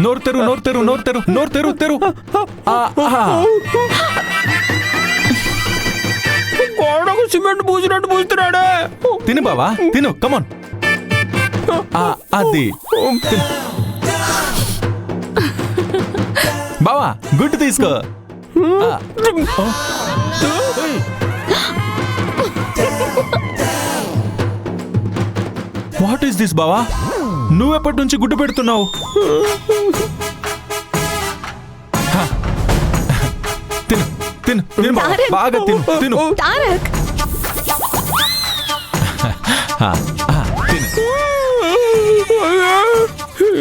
నోరు తెరు నోరు తెరు నోరు తెరు నోరు తెరు తెరు. గోడకు సిమెంట్ పూసినట్టు పూస్తున్నాడే. తిను బావా తిను, కమాన్. అది బావా గుడ్డు తీసుకో. వాట్ ఈస్ దిస్ బావా? నువ్వెప్పటి నుంచి గుడ్డు పెడుతున్నావు? తిను తిను తిను బాగా తిను తిను.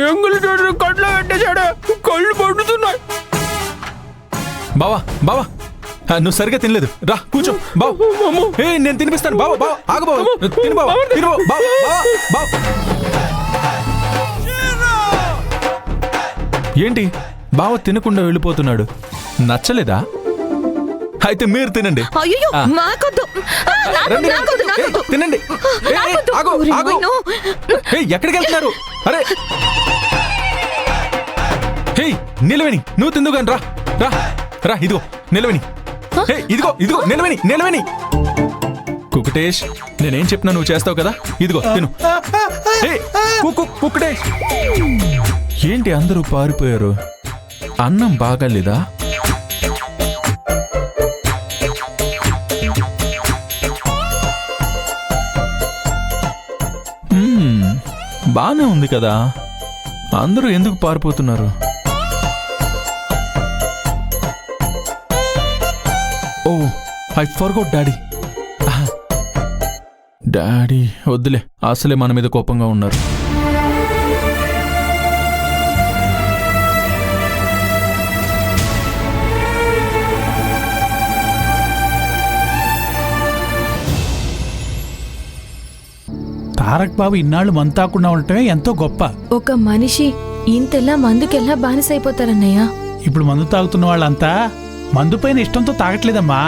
ఎంగులు కట్లో పెట్టేశాడు, కళ్ళు పండుతున్నాయి. బావా బావా నువ్వు సరిగా తినలేదు, రా కూర్చో బావ. నేను తినిపిస్తాను బావ. బావ ఆగు బావ, తిను బావ, తిను బావ. బావ ఏంటి బావ తినకుండా వెళ్ళిపోతున్నాడు? నచ్చలేదా? అయితే మీరు తినండి. తినండి. ఎక్కడికి వెళ్తున్నారు? అరే హే నిలవేణి, నువ్వు తిందు కానీ రా రా రా. ఇదిగో నిలవేణి, ఇదిగో ఇదిగో నిలవేణి నిలవేణి. కుకుటేష్ నేనేం చెప్పినా నువ్వు చేస్తావు కదా, ఇదిగో తిను. కుకుటేష్ ఏంటి అందరూ పారిపోయారు? అన్నం బాగాలేదా? బానే ఉంది కదా, అందరూ ఎందుకు పారిపోతున్నారు? ఓ ఐ ఫర్గోట్ డాడీ. డాడీ వద్దులే, అసలే మన మీద కోపంగా ఉన్నారు. తారక్ బాబు ఇన్నాళ్ళు మందు తాకుండా ఉండటమే ఎంతో గొప్ప. ఒక మనిషి ఇంతెల్లా మందుకెల్లా బానిసైపోతారన్నయ్య. ఇప్పుడు మందు తాగుతున్న వాళ్ళంతా మందు పైన ఇష్టంతో తాగట్లేదమ్మా.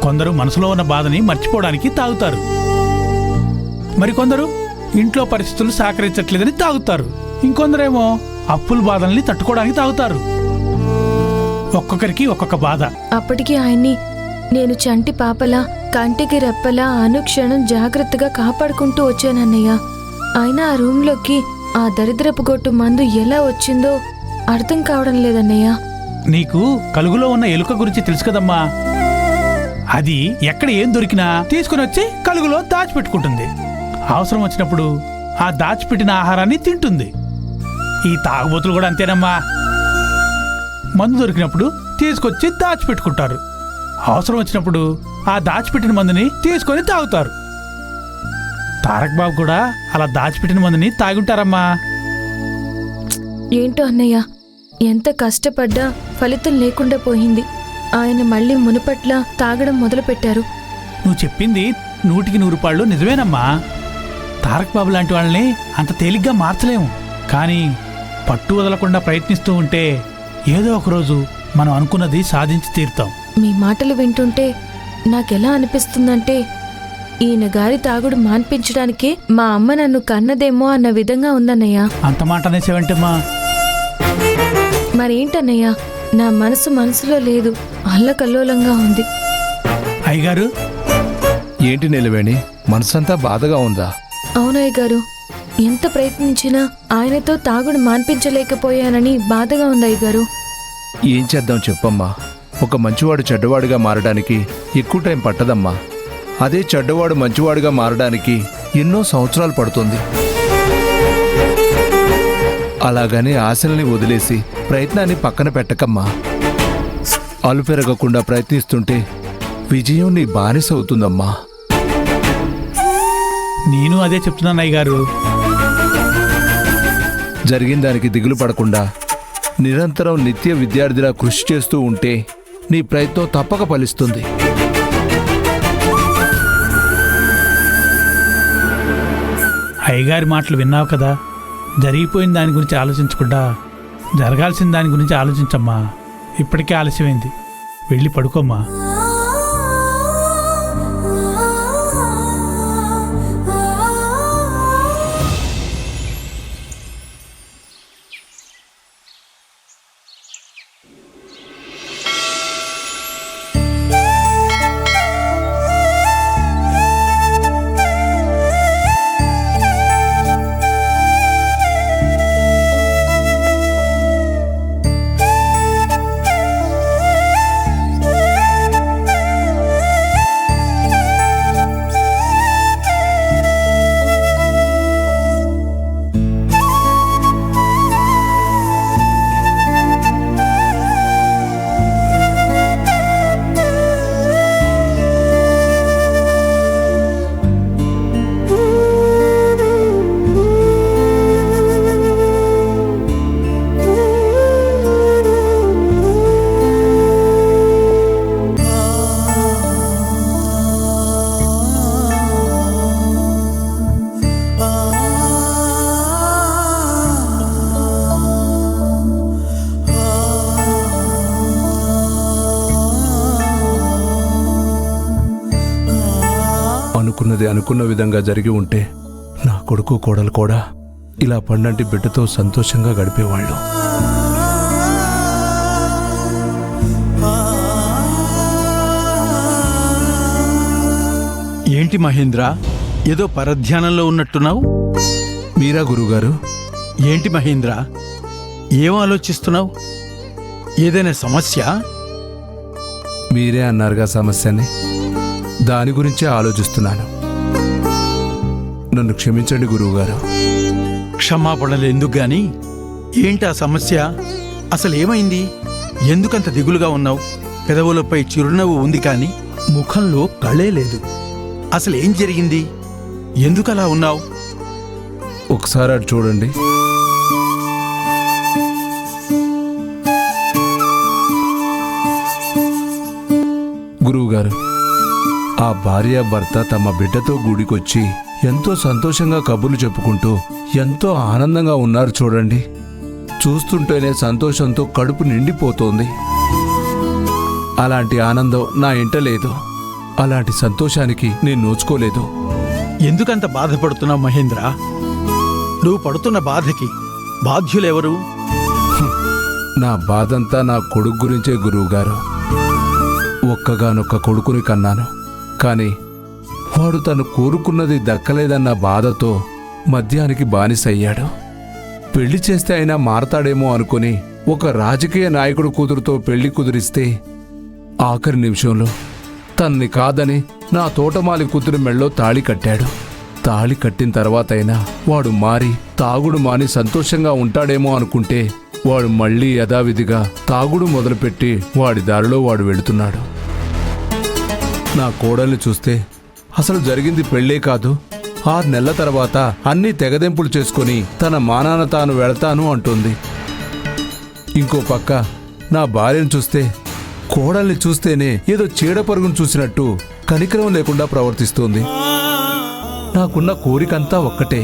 కొందరు మనసులో ఉన్న బాధని మర్చిపోవడానికి తాగుతారు, మరికొందరు ఇంట్లో పరిస్థితులు సహకరించట్లేదని తాగుతారు, ఇంకొందరేమో అప్పుల బాధల్ని తట్టుకోవడానికి తాగుతారు. ఒక్కొక్కరికి ఒక్కొక్క బాధ. అప్పటికి ఆయన్ని నేను చంటి పాపలా కంటికి రెప్పలా అనుక్షణం జాగ్రత్తగా కాపాడుకుంటూ వచ్చానన్నయ్య. అయినా ఆ రూంలోకి ఆ దరిద్రపు గొట్టు మందు ఎలా వచ్చిందో అర్థం కావడం లేదన్నయ్య. నీకు కలుగులో ఉన్న ఎలుక గురించి తెలుసు కదమ్మా. అది ఎక్కడ ఏం దొరికినా తీసుకుని వచ్చి కలుగులో దాచిపెట్టుకుంటుంది. అవసరం వచ్చినప్పుడు ఆ దాచిపెట్టిన ఆహారాన్ని తింటుంది. ఈ తాగుబోతులు కూడా అంతేనమ్మా. మందు దొరికినప్పుడు తీసుకొచ్చి దాచిపెట్టుకుంటారు, అవసరం వచ్చినప్పుడు ఆ దాచిపెట్టిన మందుని తీసుకొని తాగుతారు. తారక్ బాబు కూడా అలా దాచిపెట్టిన మందుని తాగుంటారమ్మా. ఏంటో అన్నయ్య, ఎంత కష్టపడ్డా ఫలితం లేకుండా పోయింది. ఆయన మళ్ళీ మునుపట్ల తాగడం మొదలుపెట్టారు. నువ్వు చెప్పింది 100% నిజమేనమ్మా. తారక్ బాబు లాంటి వాళ్ళని అంత తేలిగ్గా మార్చలేము, కానీ పట్టు వదలకుండా ప్రయత్నిస్తూ ఉంటే ఏదో ఒకరోజు మనం అనుకున్నది సాధించి తీరుతాం. మీ మాటలు వింటుంటే నాకెలా అనిపిస్తుందంటే ఈయన గారి తాగుడు మాన్పించడానికి మా అమ్మ నన్ను కన్నదేమో అన్న విధంగా ఉందన్నయ్య. అంత మాట అనేసేవంటమ్మా. మరేంటన్నయ్య, నా మనసులో లేదు, అల్లకల్లోలంగా ఉంది. అయ్యగారు ఏంటి నిలవేణి, మనసంతా బాధగా ఉందా? అవునయ్య గారు, ఎంత ప్రయత్నించినా ఆయనతో తాగుడు మాన్పించలేకపోయానని బాధగా ఉంది అయ్యగారు. ఏం చేద్దాం చెప్పమ్మా. ఒక మంచివాడు చెడ్డవాడుగా మారడానికి ఎక్కువ టైం పట్టదమ్మా. అదే చెడ్డవాడు మంచివాడుగా మారడానికి ఎన్నో సంవత్సరాలు పడుతుంది. అలాగని ఆశల్ని వదిలేసి ప్రయత్నాన్ని పక్కన పెట్టకమ్మా. అలుపెరగకుండా ప్రయత్నిస్తుంటే విజయం నీ బానిస అవుతుందమ్మా. నేను అదే చెప్తున్నాను అయ్యగారు. జరిగిన దానికి దిగులు పడకుండా నిరంతరం నిత్య విద్యార్థిలా కృషి చేస్తూ ఉంటే నీ ప్రయత్నం తప్పక ఫలిస్తుంది. అయ్యగారి మాటలు విన్నావు కదా. జరిగిపోయిన దాని గురించి ఆలోచించకుండా జరగాల్సిన దాని గురించి ఆలోచించమ్మా. ఇప్పటికే ఆలస్యమైంది, వెళ్ళి పడుకోమ్మా. అనుకున్నది అనుకున్న విధంగా జరిగి ఉంటే నా కొడుకు కోడలు కూడా ఇలా పండంటి బిడ్డతో సంతోషంగా గడిపేవాళ్ళు. ఏంటి మహేంద్ర, ఏదో పరధ్యానంలో ఉన్నట్టున్నావు? మీరా గురుగారు? ఏంటి మహేంద్ర, ఏం ఆలోచిస్తున్నావు? ఏదైనా సమస్య? మీరే అన్నారుగా సమస్యని, దాని గురించే ఆలోచిస్తున్నాను. నన్ను క్షమించండి గురువుగారు. క్షమాపణలు ఎందుకు గాని, ఏంటి ఆ సమస్య? అసలు ఏమైంది? ఎందుకంత దిగులుగా ఉన్నావు? పెదవులపై చిరునవ్వు ఉంది కానీ ముఖంలో కళే లేదు. అసలు ఏం జరిగింది? ఎందుకలా ఉన్నావు? ఒకసారి అటు చూడండి. గురువుగారు, ఆ భార్య భర్త తమ బిడ్డతో గుడికొచ్చి ఎంతో సంతోషంగా కబుర్లు చెప్పుకుంటూ ఎంతో ఆనందంగా ఉన్నారు చూడండి. చూస్తుంటేనే సంతోషంతో కడుపు నిండిపోతోంది. అలాంటి ఆనందం నా ఇంట లేదు. అలాంటి సంతోషానికి నేను నోచుకోలేదు. ఎందుకంత బాధపడుతున్నావు మహేంద్ర? నువ్వు పడుతున్న బాధకి బాధ్యులెవరు? నా బాధంతా నా కొడుకు గురించే గురువుగారు. ఒక్కగానొక్క కొడుకుని కన్నాను, కానీ వాడు తను కోరుకున్నది దక్కలేదన్న బాధతో మద్యానికి బానిసయ్యాడు. పెళ్లి చేస్తే అయినా మారతాడేమో అనుకుని ఒక రాజకీయ నాయకుడు కూతురుతో పెళ్లి కుదిరిస్తే ఆఖరి నిమిషంలో తన్ని కాదని నా తోటమాలి కూతురి మెళ్ళో తాళి కట్టాడు. తాళి కట్టిన తర్వాతైనా వాడు మారి తాగుడు మాని సంతోషంగా ఉంటాడేమో అనుకుంటే వాడు మళ్ళీ యథావిధిగా తాగుడు మొదలుపెట్టి వాడి దారిలో వాడు వెళుతున్నాడు. నా కోడల్ని చూస్తే అసలు జరిగింది పెళ్ళే కాదు, 6 నెలల తర్వాత అన్నీ తెగదెంపులు చేసుకుని తన మానాన తాను వెళతాను అంటుంది. ఇంకో పక్క నా భార్యను చూస్తే కోడల్ని చూస్తేనే ఏదో చీడపరుగును చూసినట్టు కనికరం లేకుండా ప్రవర్తిస్తోంది. నాకున్న కోరికంతా ఒక్కటే,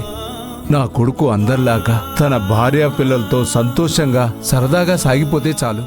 నా కొడుకు అందరిలాగా తన భార్య పిల్లలతో సంతోషంగా సరదాగా సాగిపోతే చాలు.